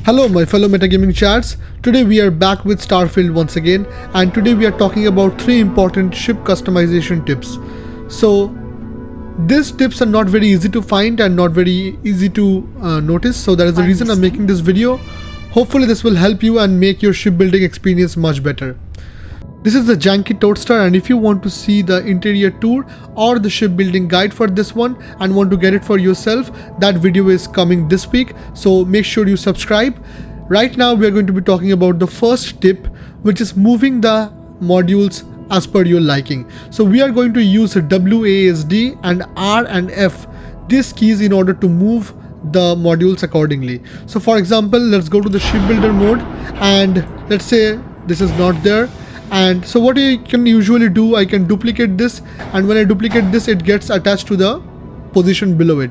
Hello my fellow MetaGamingChads, today we are back with Starfield once again, and today we are talking about 3 important ship customization tips. So these tips are not very easy to find and not very easy to notice, so that is the reason I'm making this video. Hopefully this will help you and make your shipbuilding experience much better. This is the janky toaster, and if you want to see the interior tour or the shipbuilding guide for this one and want to get it for yourself, that video is coming this week, so make sure you subscribe. Right now we are going to be talking about the first tip, which is moving the modules as per your liking. So we are going to use WASD and R and F, these keys, in order to move the modules accordingly. So for example, let's go to the shipbuilder mode, and let's say this is not there. And so what I can usually do, I can duplicate this, and when I duplicate this, it gets attached to the position below it.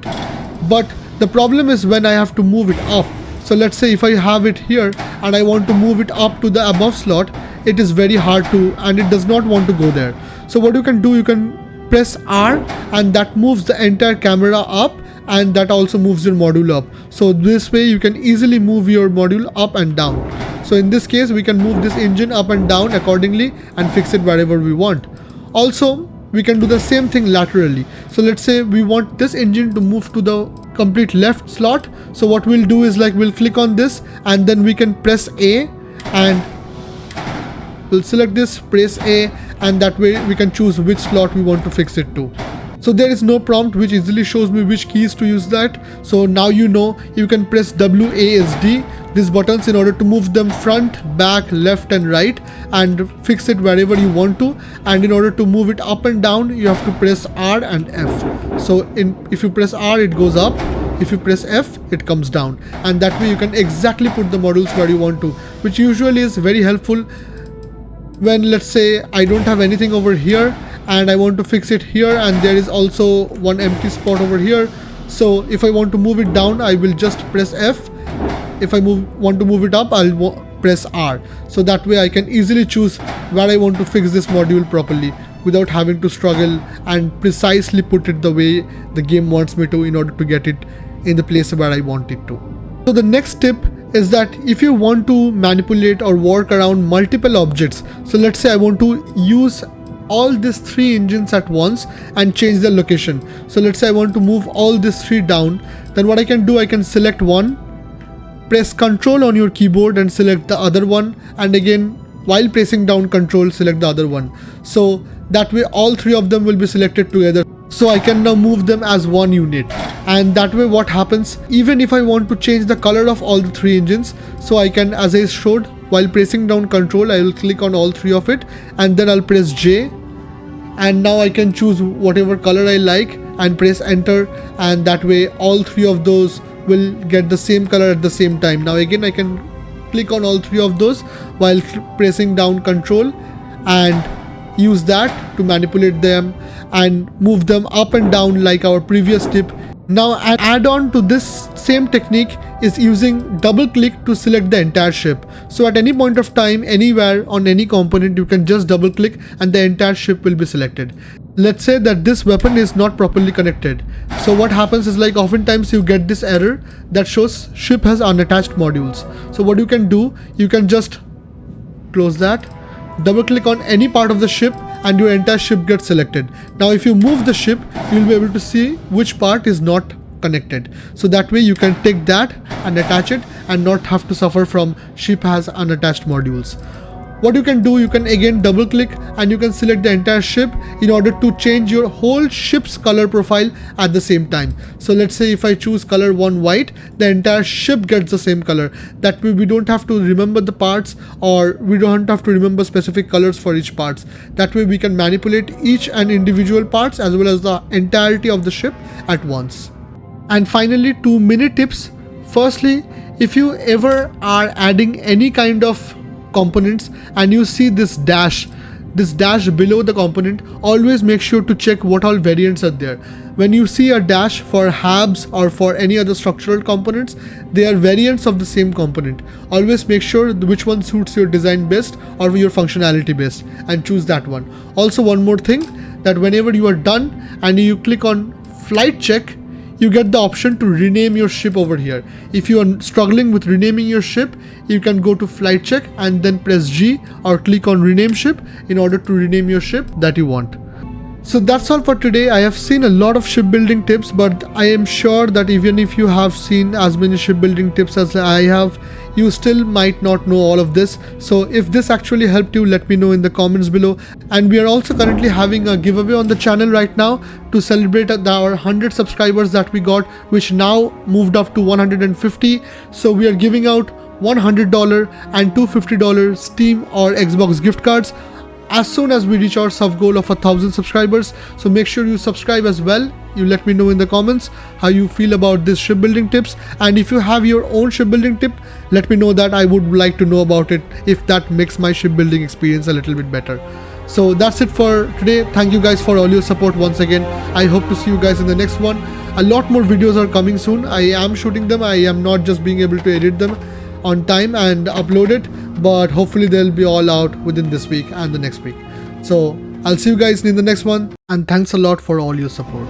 But the problem is when I have to move it up. So let's say if I have it here and I want to move it up to the above slot, it is very hard to, and it does not want to go there. So what you can do, you can press R, and that moves the entire camera up, and that also moves your module up. So this way you can easily move your module up and down. So in this case, we can move this engine up and down accordingly and fix it wherever we want. Also, we can do the same thing laterally. So let's say we want this engine to move to the complete left slot. So what we'll do is, like, we'll click on this, and then we can press A, and we'll select this, press A, and that way we can choose which slot we want to fix it to. So there is no prompt which easily shows me which keys to use that. So now you know, you can press WASD, these buttons, in order to move them front, back, left and right, and fix it wherever you want to. And in order to move it up and down, you have to press R and F. So if you press R, it goes up. If you press F, it comes down. And that way you can exactly put the modules where you want to, which usually is very helpful when, let's say, I don't have anything over here and I want to fix it here, and there is also one empty spot over here. So if I want to move it down, I will just press F. If I want to move it up, I'll press R. So that way I can easily choose where I want to fix this module properly without having to struggle and precisely put it the way the game wants me to in order to get it in the place where I want it to. So the next tip is that if you want to manipulate or work around multiple objects, so let's say I want to use all these 3 engines at once and change their location. So let's say I want to move all these 3 down, then what I can do, I can select one, press Ctrl on your keyboard and select the other one, and again while pressing down Ctrl, select the other one. So that way all 3 of them will be selected together. So I can now move them as one unit, and that way what happens, even if I want to change the color of all the 3 engines, so I can, as I showed, while pressing down Ctrl, I will click on all 3 of it, and then I'll press J, and now I can choose whatever color I like and press enter, and that way all 3 of those will get the same color at the same time. Now again I can click on all 3 of those while pressing down Ctrl and use that to manipulate them and move them up and down like our previous tip. Now an add-on to this same technique is using double click to select the entire ship. So at any point of time, anywhere on any component, you can just double click and the entire ship will be selected. Let's say that this weapon is not properly connected. So what happens is, like, oftentimes you get this error that shows ship has unattached modules. So what you can do, you can just close that, double click on any part of the ship, and your entire ship gets selected. Now if you move the ship, you'll be able to see which part is not connected. So that way you can take that and attach it and not have to suffer from ship has unattached modules. What you can do, you can again double click and you can select the entire ship in order to change your whole ship's color profile at the same time. So let's say if I choose color 1 white, the entire ship gets the same color. That way we don't have to remember the parts, or we don't have to remember specific colors for each parts. That way we can manipulate each and individual parts as well as the entirety of the ship at once. And finally, 2 mini tips. Firstly, if you ever are adding any kind of components and you see this dash below the component, always make sure to check what all variants are there. When you see a dash for HABs or for any other structural components, they are variants of the same component. Always make sure which one suits your design best or your functionality best and choose that one. Also, one more thing, that whenever you are done and you click on flight check, you get the option to rename your ship over here. If you are struggling with renaming your ship, you can go to flight check and then press G or click on rename ship in order to rename your ship that you want. So that's all for today. I have seen a lot of shipbuilding tips, but I am sure that even if you have seen as many shipbuilding tips as I have, you still might not know all of this. So if this actually helped you, let me know in the comments below. And we are also currently having a giveaway on the channel right now to celebrate our 100 subscribers that we got, which now moved up to 150. So we are giving out $100 and $250 Steam or Xbox gift cards as soon as we reach our sub goal of 1,000 subscribers. So make sure you subscribe as well. You let me know in the comments how you feel about this shipbuilding tips, and if you have your own shipbuilding tip, let me know that. I would like to know about it if that makes my shipbuilding experience a little bit better. So that's it for today. Thank you guys for all your support once again. I hope to see you guys in the next one. A lot more videos are coming soon. I am shooting them. I am not just being able to edit them on time and upload it, but hopefully they'll be all out within this week and the next week. So I'll see you guys in the next one, and thanks a lot for all your support.